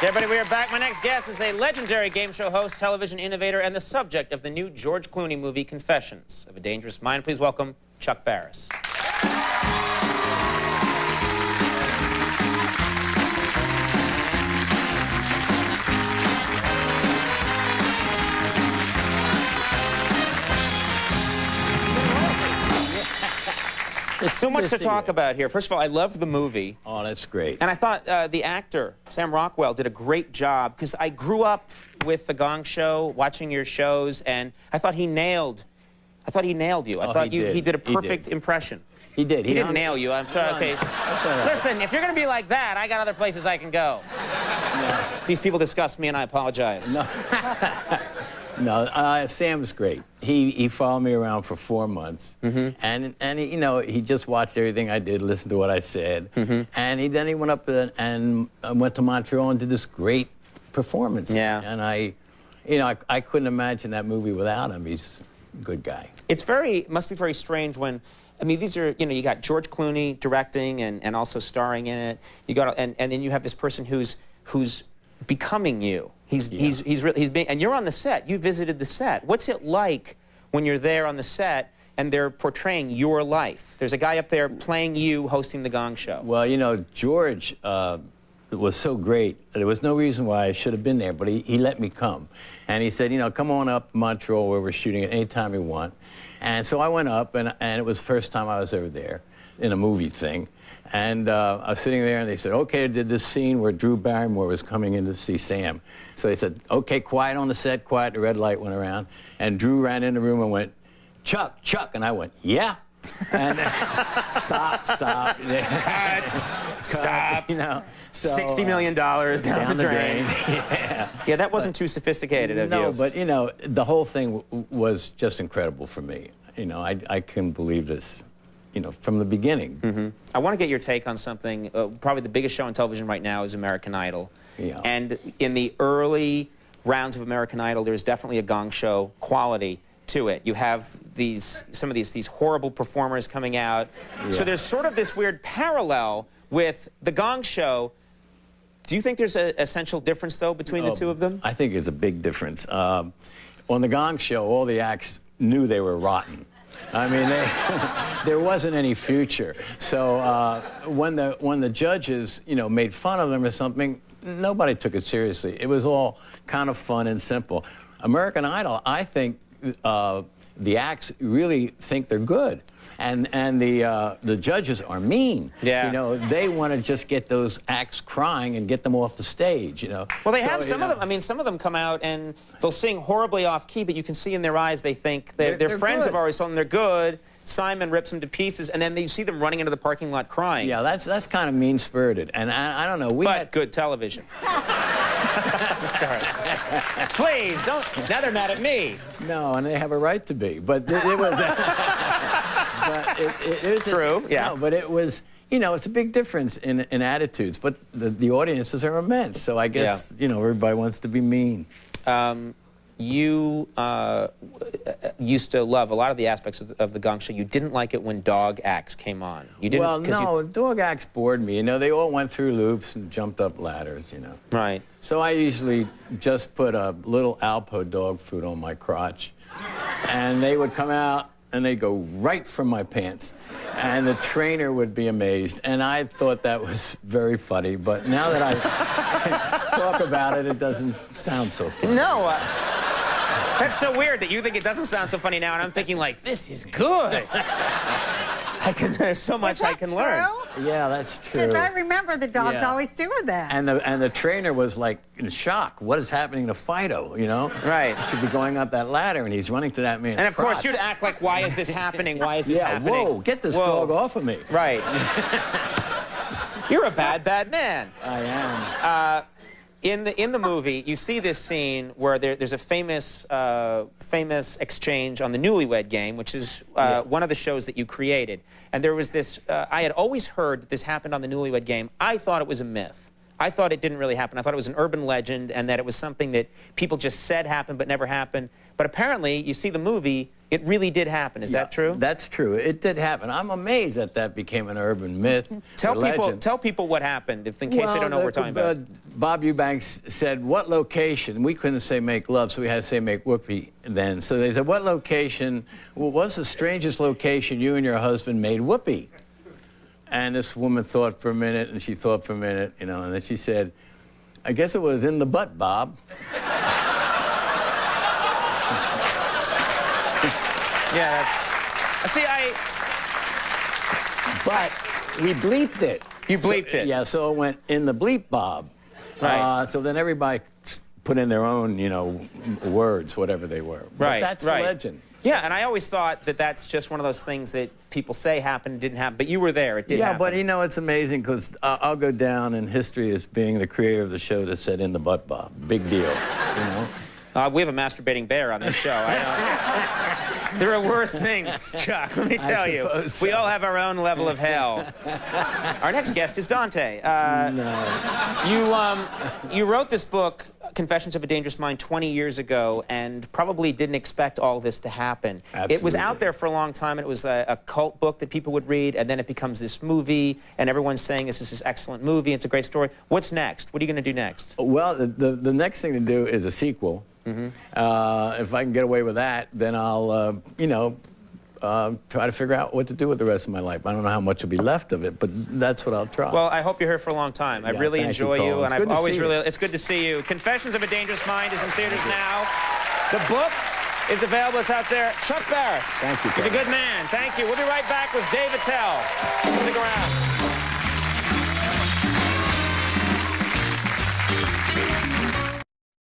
Everybody, we are back. My next guest is a legendary game show host, television innovator, and the subject of the new George Clooney movie, Confessions of a Dangerous Mind. Please welcome Chuck Barris. There's so much to talk about here. First of all, I loved the movie. Oh, that's great. And I thought the actor, Sam Rockwell, did a great job, because I grew up with The Gong Show, watching your shows, and I thought he nailed you. I thought he did a perfect impression. He did. He didn't nail you. I'm sorry. Okay. Listen, if you're going to be like that, I got other places I can go. No. These people disgust me, and I apologize. No. No, Sam's great. He followed me around for 4 months, and he, you know, he just watched everything I did, listened to what I said, and then he went up and went to Montreal and did this great performance. Yeah. And I couldn't imagine that movie without him. He's a good guy. Must be very strange when, I mean, these are, you got George Clooney directing and also starring in it. You got, and then you have this person who's becoming you. He's being, and you're on the set. You visited the set. What's it like when you're there on the set and they're portraying your life? There's a guy up there playing you, hosting the Gong Show. Well, George was so great. There was no reason why I should have been there, but he let me come. And he said, come on up to Montreal where we're shooting at any time you want. And so I went up, and it was the first time I was ever there in a movie thing. And I was sitting there, and they said, okay, I did this scene where Drew Barrymore was coming in to see Sam. So they said, okay, quiet on the set, quiet. The red light went around. And Drew ran in the room and went, Chuck, Chuck. And I went, yeah. And stop. Cut. Stop. So, $60 million down the drain. Yeah, that wasn't too sophisticated of you. No, but, the whole thing was just incredible for me. I couldn't believe this. From the beginning. I want to get your take on something. Probably the biggest show on television right now is American Idol. Yeah. And in the early rounds of American Idol, there's definitely a Gong Show quality to it. You have some of these horrible performers coming out. Yeah. So there's sort of this weird parallel with the Gong Show. Do you think there's an essential difference, though, between the two of them? I think it's a big difference. On the Gong Show, all the acts knew they were rotten. I mean, there wasn't any future. So when the judges, made fun of them or something, nobody took it seriously. It was all kind of fun and simple. American Idol, I think the acts really think they're good. And the judges are mean. Yeah. They want to just get those acts crying and get them off the stage, Well, they have some of them. I mean, some of them come out and they'll sing horribly off key, but you can see in their eyes they think their friends have always told them they're good. Simon rips them to pieces, and then you see them running into the parking lot crying. Yeah, that's kind of mean-spirited. And I don't know. But good television. Sorry. Please, don't. Now they're mad at me. No, and they have a right to be. But it was... But it is true, yeah. No, but it was, it's a big difference in attitudes. But the audiences are immense, so I guess, everybody wants to be mean. You used to love a lot of the aspects of the Gong Show. You didn't like it when dog acts came on. You didn't. Well, no, dog acts bored me. They all went through loops and jumped up ladders, Right. So I usually just put a little Alpo dog food on my crotch, and they would come out, and they'd go right from my pants. And the trainer would be amazed. And I thought that was very funny. But now that I talk about it, it doesn't sound so funny. No. That's so weird that you think it doesn't sound so funny now, and I'm thinking, like, this is good. There's so much I can learn. Yeah, that's true. Because I remember the dogs always doing that. And the trainer was like in shock. What is happening to Fido? Right. He should be going up that ladder, and he's running to that man's And of course, crotch. you'd act like, why is this happening? Why is this happening? Whoa, get this dog off of me. Right. You're a bad, bad man. I am. In the movie, you see this scene where there's a famous exchange on the Newlywed Game, which is one of the shows that you created. And there was this, I had always heard that this happened on the Newlywed Game. I thought it was a myth. I thought it didn't really happen. I thought it was an urban legend and that it was something that people just said happened but never happened. But apparently, you see the movie, it really did happen. Is that true? That's true. It did happen. I'm amazed that became an urban myth. Tell people what happened, in case they don't know what we're talking about. Bob Eubanks said, what location? We couldn't say make love, so we had to say make whoopee then. So they said, what location, what's the strangest location you and your husband made whoopee? And this woman thought for a minute, and she thought for a minute, you know, and then she said, I guess it was in the butt, Bob. Yeah, that's... See, But we bleeped it. You bleeped it? Yeah, so it went in the bleep, Bob. Right. So then everybody put in their own, you know, words, whatever they were. Right, But that's right. legend. Yeah, and I always thought that that's just one of those things that people say happened, didn't happen, but you were there, it did happen. Yeah, but you know, it's amazing because I'll go down in history as being the creator of the show that said in the butt, Bob. Big deal, you know? We have a masturbating bear on this show. There are worse things, Chuck, let me tell you. So. We all have our own level of hell. Our next guest is Dante. You wrote this book, Confessions of a Dangerous Mind, 20 years ago, and probably didn't expect all this to happen. Absolutely. It was out there for a long time, and it was a cult book that people would read, and then it becomes this movie, and everyone's saying this is this excellent movie, it's a great story. What's next? What are you going to do next? Well, the next thing to do is a sequel. If I can get away with that, then I'll, you know, try to figure out what to do with the rest of my life. I don't know how much will be left of it, but that's what I'll try. Well, I hope you're here for a long time. I really enjoy you, and I've always really... It's good to see you. Confessions of a Dangerous Mind is in theaters now. The book is available. It's out there. Chuck Barris. Thank you, He's a good man. Thank you. We'll be right back with Dave Attell. Stick around.